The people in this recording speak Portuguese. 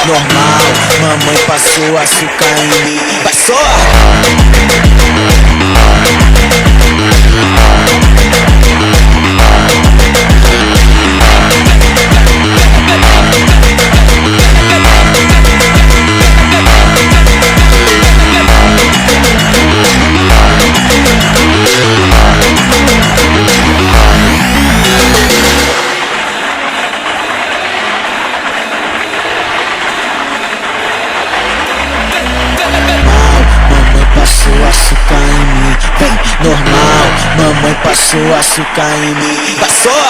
normal. Mamãe passou açúcar em mim. Passou! Passou açúcar em mim, vem, normal. Mamãe passou açúcar em mim. Passou!